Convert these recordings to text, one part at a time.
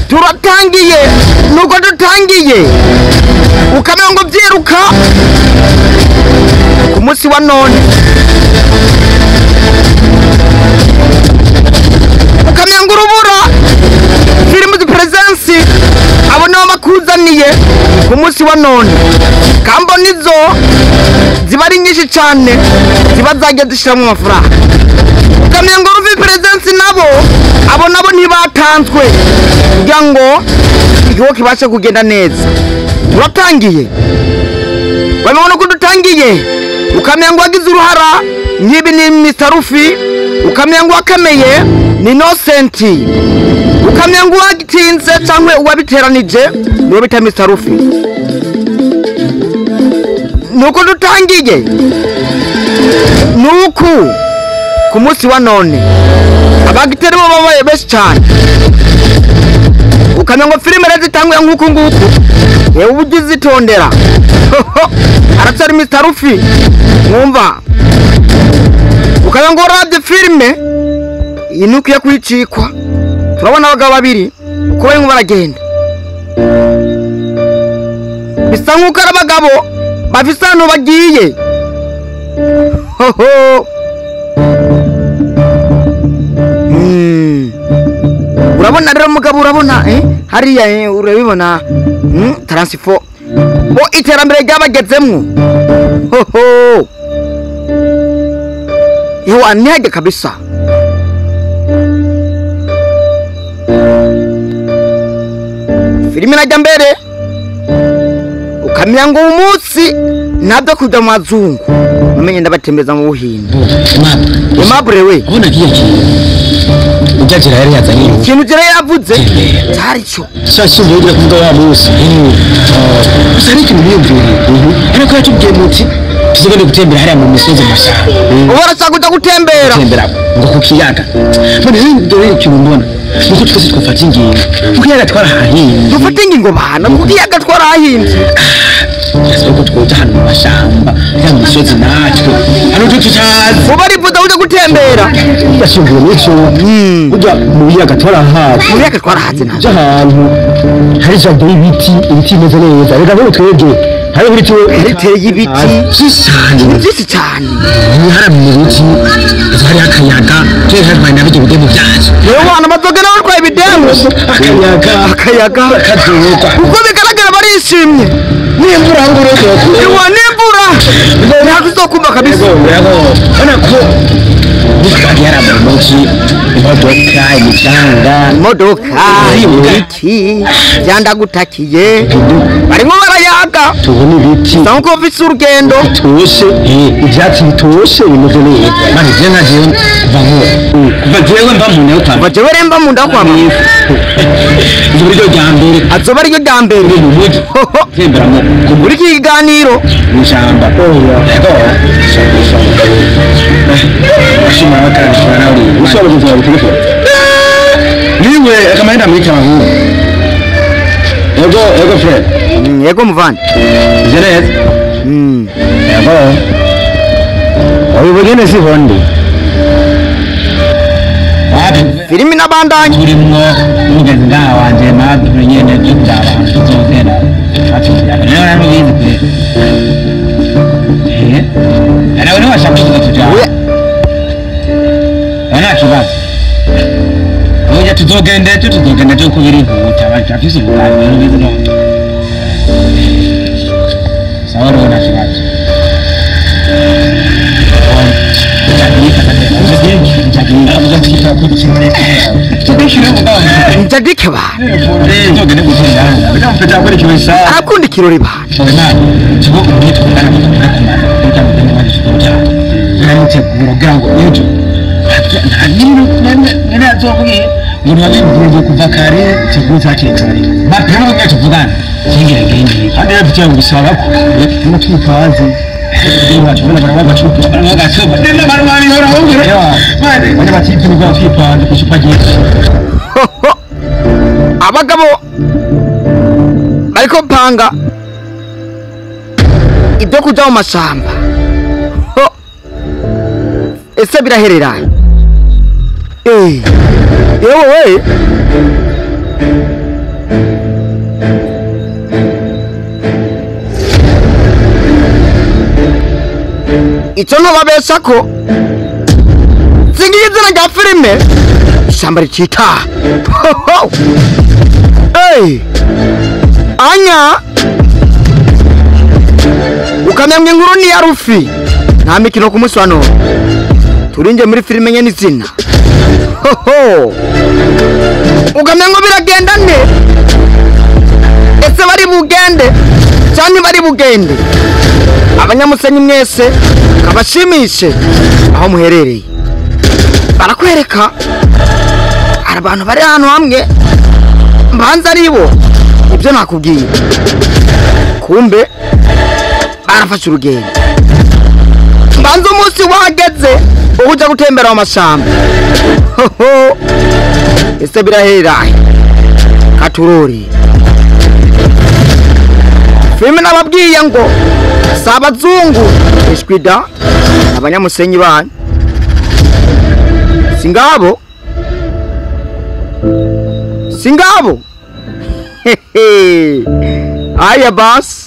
turatangiye nuko dutangiye ukamenya ngo byiruka ku munsi wa none ukamenya ngo urubura filime de presence abo nabo bakuzaniye ku munsi wa none kambo nizo ziba ari nyinshi cyane ziba zagiye zishyiramo amafaranga ukamenya ngo ruvi presence nabo abo nabo ntibatanzwe kugira ngo igihugu kibashe kugenda neza turatangiye wabibona ko dutangiye ukamenya ngo wagize uruhara nyibi ni Mr. Rufi ukamenya ngo wakameye ni Innocent ukamenya ngo wagitinze cyangwa uwabiteranije niwe bita Mr. Rufi nuko dutangiye nuko ku munsi wa none abagiteri bo babaye best cyane ukamenya ngo filime rezi tanguye nkuko nguko yewe ubugize itondera aratsari Mr. Rufi mwumva ukamenya ngo radio filime inukiye kwicikwa turabona abagabo babiri uko bari baragenda bisa nkuko ari abagabo bafise hano bagiye urabona rero mugabo urabona hariya urabibona transifo bo iterambere ryabagezemwo yewe anihage kabisa filime najya mbere ukamenya ngo umunsi nabyo kujya mu mazungu umenye ndabatembeza mu buhinde Aimable we ubona kiye ujyagira yari yazanye ikintu gira yavuze cyari cyo shashi mbere kuvuga wa munsi usari ikintu biyumvira ariko yatubwiye muti tuzogende gutembera hariya mu misozi mashaka ubara kujya gutembera ngo ku kiyaga none dore ikintu mbona nuko twese twafata ingingo kukiyaga twarahahinze dufata ingingo bana kukiyaga twarahahinze Soko twota hano mashamba ya misozi natwe hano tutazi ubari vuza uje gutembera yashingiye n'icyo ujya mu biyaga twarahaze nta ahantu hari jardin y'ibiti imeze neza reka ngo twege hari ibiti hariteye ibiti byinshi cyane hari mu biti hari akayaga twese twari nabyo bidemo byaje rero bana batogera barwaye bidemo akayaga kazuka uko bigaragara barishimye nimvura ngurego iwa nimvura ntabwo uzokumva kabisa bana ko nikagera mu mugi imodoka ibiti byandagutakiye barimo barayaga tubona ibiti sanko ufite urugendo bitoshe ibyatsi bitoshe bimeze neza maze je naje kuva jewe mba mu nayo kuva jewe remba mu ndakwa mwiza ibyo ryo ryambere azoba ryo ryambere mu mugi tembera mu muri kiganiro mwishamba yego ashima bakashana nawe ushobora kuza gutelefona niwe akamaenda mwika wangu yego friend yego muvandi Jerez yego oyo bugene si hondi filimi nabandanye urimo mugeze ngaha wanje madure nyene by'indaba tuzogenda atubya rero namigize ana wene washaka kutuja ana kibazo oya tuzogenda cyo kubiri huta bafise ubugani rero bize no sawa rero nashibazo njadike ba akundi kirori ba kuva kare teguza cyekare bapero bwo tuvugana kingira gindi kandi yafite gusaba ko no twipaze abagabo bariko mpanga ibyo kujya mu mashyamba ese birahereranye yewe icyo ntubabesha ko singiye izina rya filime ishyamba ricika anya ukamenya inkuru ni ya Rufi nta mikino ku munsi wa none turinje muri filime nye n'izina ukamenya ngo biragenda ne ese bari bugende cyane bari bugende abanyamusenyi mwese kabashimishe aho muherereye barakwereka abantu bari hano hamwe mbanza aribo ibyo nakubwiye kumbe arafashe urugendo mbanza umunsi wageze ubuja gutembera mu mashamba ese biraherahe katurori filime nababwiye ngo si abazungu ishwida abanyamusenyi bana singabo aya basi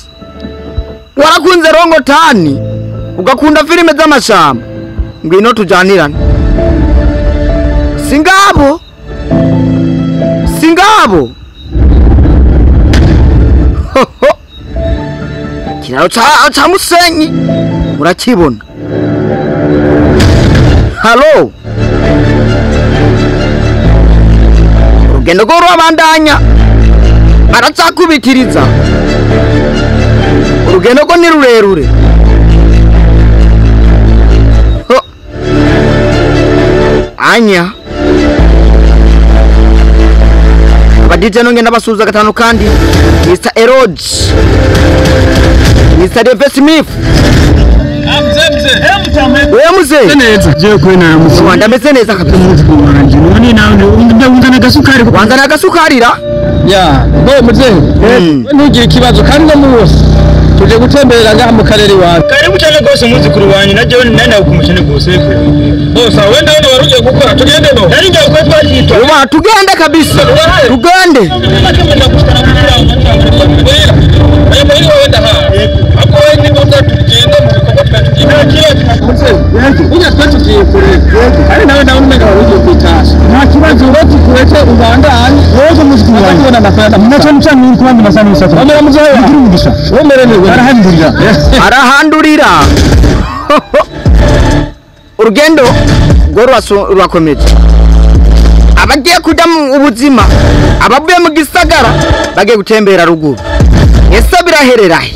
warakunze rongo tani ugakunda filime z'amashamba ngwino tujanirane singabo kiraro cha Musenyi murakibona halo urugendo rwo rwabandanya baracyakubitiriza urugendo rwo ni rurerure anya abadije nonge nabasuza gatanu kandi Mr. Eroge Mr. Dave Smith wewe mzee neza je kwena mzee wanda meze neza kabisa none nawe ndabunza nagasukari kwanza nagasukarira ya mzee ntugire ikibazo kandi no wose tuje gutemberera ngaha mu karere wawe kare bucyane gose muzi kuri wanyu na jewe nana ukumukene gose bose wenda waruje gukora tugende no nari ngiye ko twagitwa uba tugende kabisa tugende unya twatugiye kure ari nawe nawe umenya waruje kwitasha nta kibazo urati kurete ubandanye wowe muziki wawe nafanya mnacho mchana kwandi masana usafiri amera muzaye umugisha womerewe arahandurira urugendo rwakomeje abagiye kujya mu ubuzima abavuye mu gisagara bagiye gutembera ruguru ese birahererahe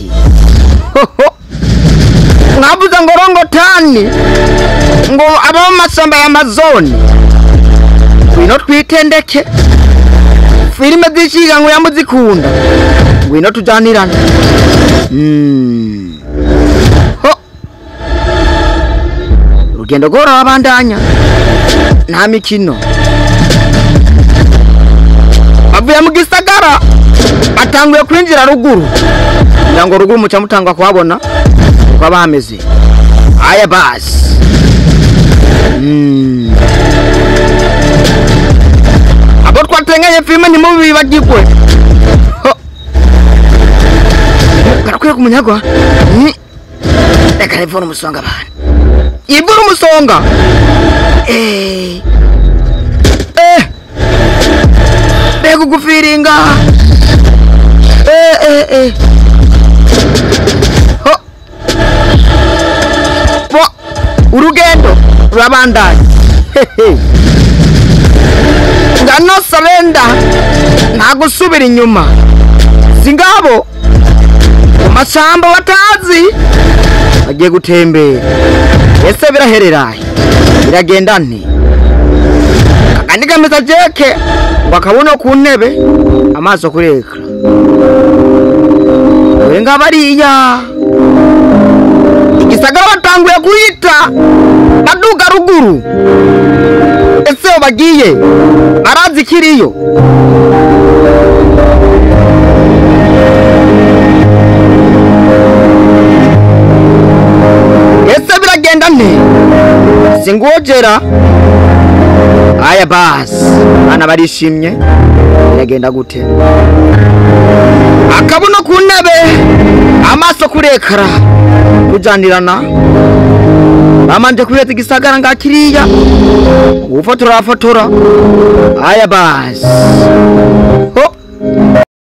mwavuze ngo rongo tani ngo aba mu masamba ya Amazon wino twitendeke filime zishiga ngo yamuzikunda wino tujanirana urugendo rwo rabandanya nta mikino bavuye mu gisagara batanguye kwinjira ruguru ngo ruguru muca mutangwa kuhabona uko bameze aya basi abo twatenganye filime ni mubi bagikwe karakwiye kumunyagwa reka revona umusonga bana ibura umusonga bego gufiringa urugendo rurabandanya ngano sarenda nta gusubira inyuma singabo masamba watazi bagiye gutembera ese birahereraye biragenda nti kandi kameza jeke bakabona ku ntebe amaso kureka wenga bariya igisagara batanguye guhita baduga ruguru ese bagiye barazi kiriyo ese biragenda nti singojera aya basi bana barishimye biragenda gute akabuno ku ntebe amaso kurekara kujanirana bamanje kubeza igisagara ngakiriya ufotora aya basi ho